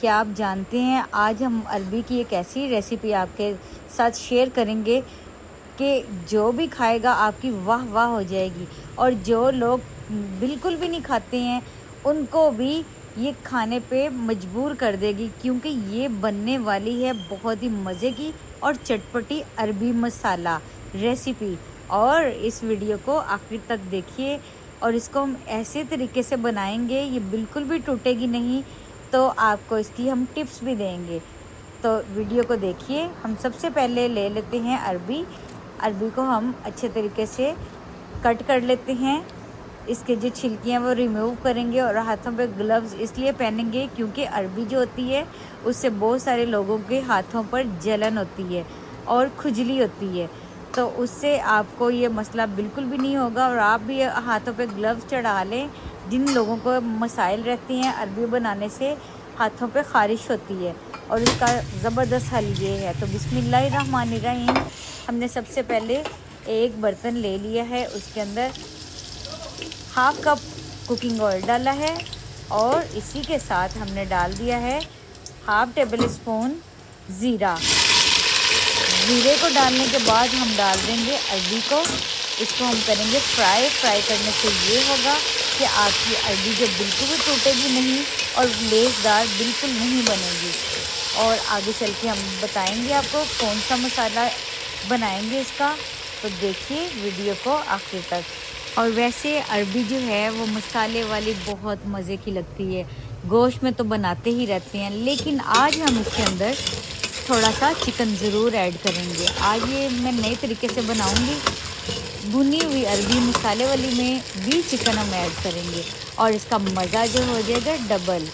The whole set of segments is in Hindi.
क्या आप जानते हैं आज हम अरबी की एक ऐसी रेसिपी आपके साथ शेयर करेंगे कि जो भी खाएगा आपकी वाह वाह हो जाएगी। और जो लोग बिल्कुल भी नहीं खाते हैं उनको भी ये खाने पे मजबूर कर देगी, क्योंकि ये बनने वाली है बहुत ही मज़े की और चटपटी अरबी मसाला रेसिपी। और इस वीडियो को आखिर तक देखिए और इसको हम ऐसे तरीके से बनाएंगे ये बिल्कुल भी टूटेगी नहीं, तो आपको इसकी हम टिप्स भी देंगे। तो वीडियो को देखिए। हम सबसे पहले ले लेते हैं अरबी। अरबी को हम अच्छे तरीके से कट कर लेते हैं। इसके जो छिलकियाँ वो रिमूव करेंगे और हाथों पे ग्लव्स इसलिए पहनेंगे क्योंकि अरबी जो होती है उससे बहुत सारे लोगों के हाथों पर जलन होती है और खुजली होती है, तो उससे आपको ये मसला बिल्कुल भी नहीं होगा। और आप भी हाथों पे ग्लव्स चढ़ा लें। जिन लोगों को मसाइल रहती हैं अरबी बनाने से हाथों पे ख़ारिश होती है, और इसका ज़बरदस्त हल ये है। तो बिस्मिल्लाहिर्रहमानिर्रहीम। हमने सबसे पहले एक बर्तन ले लिया है, उसके अंदर हाफ़ कप कुकिंग ऑयल डाला है और इसी के साथ हमने डाल दिया है हाफ़ टेबल स्पून ज़ीरा। ज़ीरे को डालने के बाद हम डाल देंगे अरबी को। इसको हम करेंगे फ्राई। फ्राई करने से ये होगा कि आपकी अरबी जो बिल्कुल भी टूटेगी नहीं और लेसदार बिल्कुल नहीं बनेगी। और आगे चल के हम बताएंगे आपको कौन सा मसाला बनाएंगे इसका, तो देखिए वीडियो को आखिर तक। और वैसे अरबी जो है वो मसाले वाली बहुत मज़े की लगती है। गोश्त में तो बनाते ही रहते हैं, लेकिन आज हम इसके अंदर थोड़ा सा चिकन ज़रूर ऐड करेंगे। आज ये मैं नए तरीके से बनाऊंगी। भुनी हुई अरबी मसाले वाली में भी चिकन हम ऐड करेंगे और इसका मज़ा जो हो जाएगा डबल।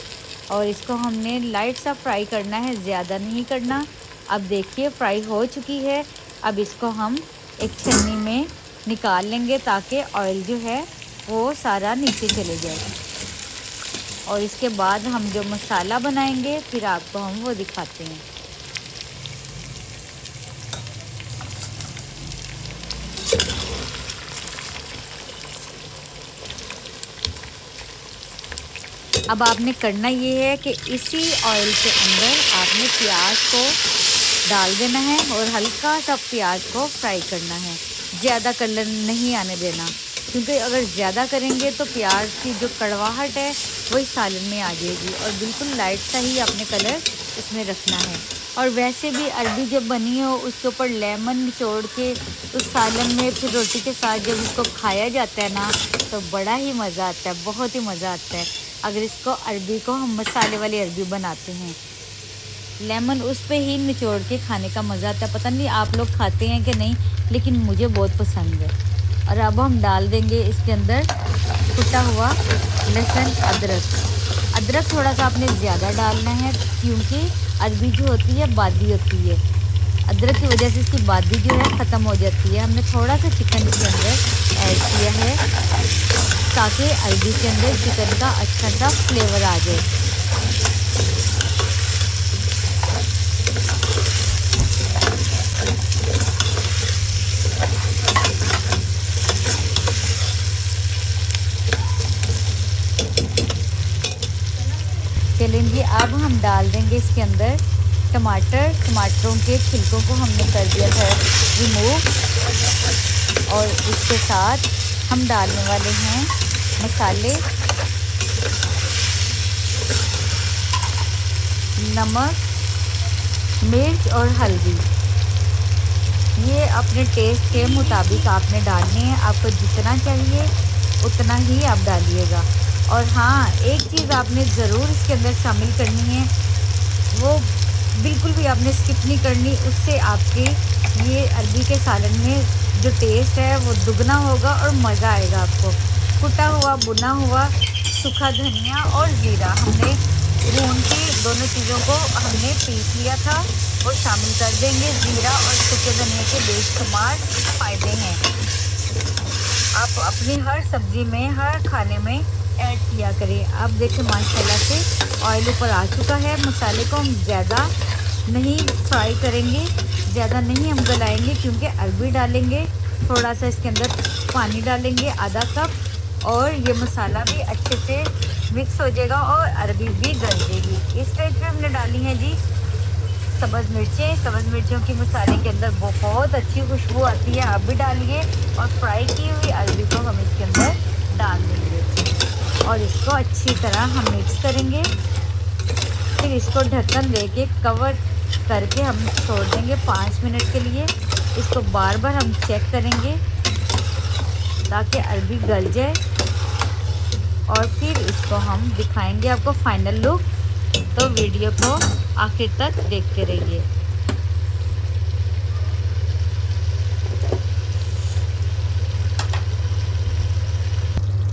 और इसको हमने लाइट सा फ्राई करना है, ज़्यादा नहीं करना। अब देखिए फ्राई हो चुकी है। अब इसको हम एक छन्नी में निकाल लेंगे ताकि ऑयल जो है वो सारा नीचे चले जाए। और इसके बाद हम जो मसाला बनाएंगे फिर आपको हम वो दिखाते हैं। अब आपने करना ये है कि इसी ऑयल के अंदर आपने प्याज को डाल देना है और हल्का सा प्याज को फ्राई करना है। ज़्यादा कलर नहीं आने देना, क्योंकि अगर ज़्यादा करेंगे तो प्याज की जो कड़वाहट है वही सालन में आ जाएगी। और बिल्कुल लाइट सा ही आपने कलर इसमें रखना है। और वैसे भी अरबी जब बनी हो उसके ऊपर लेमन निचोड़ के उस सालन में फिर रोटी के साथ जब उसको खाया जाता है ना, तो बड़ा ही मज़ा आता है, बहुत ही मज़ा आता है। अगर इसको अरबी को हम मसाले वाली अरबी बनाते हैं, लेमन उस पे ही निचोड़ के खाने का मज़ा आता है। पता नहीं आप लोग खाते हैं कि नहीं, लेकिन मुझे बहुत पसंद है। और अब हम डाल देंगे इसके अंदर कुटा हुआ लहसुन, अदरक थोड़ा सा आपने ज़्यादा डालना है, क्योंकि अरबी जो होती है बादी होती है। अदरक की वजह से इसकी बादी जो है ख़त्म हो जाती है। हमने थोड़ा सा चिकन इसके अंदर ऐड किया है ताकि अरबी के अंदर चिकन का अच्छा सा फ्लेवर आ जाए। चलेंगे अब हम डाल देंगे इसके अंदर टमाटरों के छिलकों को हमने कर दिया था रिमूव। और इसके साथ हम डालने वाले हैं मसाले, नमक, मिर्च और हल्दी। ये अपने टेस्ट के मुताबिक आपने डालने हैं। आपको जितना चाहिए उतना ही आप डालिएगा। और हाँ, एक चीज़ आपने ज़रूर इसके अंदर शामिल करनी है, वो बिल्कुल भी आपने स्किप नहीं करनी। उससे आपके ये अरबी के सालन में जो टेस्ट है वो दुगना होगा और मज़ा आएगा आपको। कुटा हुआ भुना हुआ सूखा धनिया और ज़ीरा हमने भून के दोनों चीज़ों को हमने पीस लिया था, वो शामिल कर देंगे। ज़ीरा और सूखे धनिया के बेशुमार फ़ायदे हैं। आप अपनी हर सब्ज़ी में, हर खाने में ऐड किया करें। अब देखिए माशाल्लाह से ऑयल ऊपर आ चुका है। मसाले को हम ज़्यादा नहीं फ्राई करेंगे, ज़्यादा नहीं हम गलाएंगे, क्योंकि अरबी डालेंगे। थोड़ा सा इसके अंदर पानी डालेंगे, आधा कप, और ये मसाला भी अच्छे से मिक्स हो जाएगा और अरबी भी गल जाएगी। इस स्टेज पे हमने हैं जी सब्ज़ मिर्चें। सब्ज़ मिर्चों की मसाले के अंदर बहुत अच्छी खुशबू आती है, आप भी डालिए। और फ्राई की हुई अरबी को हम इसके अंदर डाल देंगे और इसको अच्छी तरह हम मिक्स करेंगे। फिर इसको ढक्कन देके कवर करके हम छोड़ देंगे 5 मिनट के लिए। इसको बार बार हम चेक करेंगे ताकि अरबी गल जाए और फिर इसको हम दिखाएंगे आपको फाइनल लुक। तो वीडियो को आखिर तक देखते रहिए।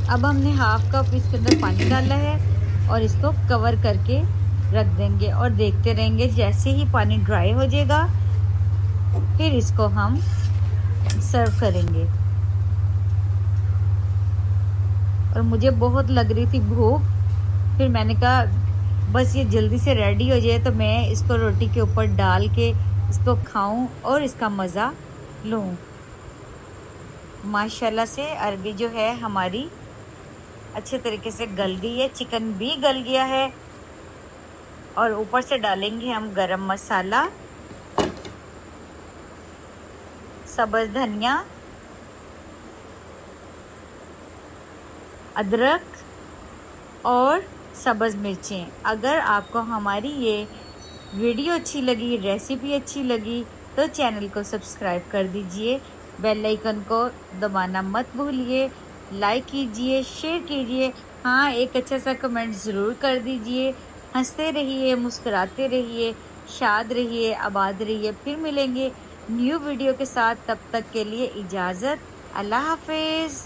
अब हमने हाफ कप इसके अंदर पानी डाला है और इसको कवर करके रख देंगे और देखते रहेंगे। जैसे ही पानी ड्राई हो जाएगा फिर इसको हम सर्व करेंगे। और मुझे बहुत लग रही थी भूख, फिर मैंने कहा बस ये जल्दी से रेडी हो जाए तो मैं इसको रोटी के ऊपर डाल के इसको खाऊं और इसका मज़ा लूं। माशाल्लाह से अरबी जो है हमारी अच्छे तरीके से गल गई है, चिकन भी गल गया है। और ऊपर से डालेंगे हम गरम मसाला, सब्ज़ धनिया, अदरक और सब्ज़ मिर्चें। अगर आपको हमारी ये वीडियो अच्छी लगी, रेसिपी अच्छी लगी तो चैनल को सब्सक्राइब कर दीजिए, बेल आइकन को दबाना मत भूलिए, लाइक कीजिए, शेयर कीजिए। हाँ, एक अच्छा सा कमेंट ज़रूर कर दीजिए। हंसते रहिए, मुस्कुराते रहिए, शाद रहिए, आबाद रहिए। फिर मिलेंगे न्यू वीडियो के साथ, तब तक के लिए इजाज़त। अल्लाह हाफिज़।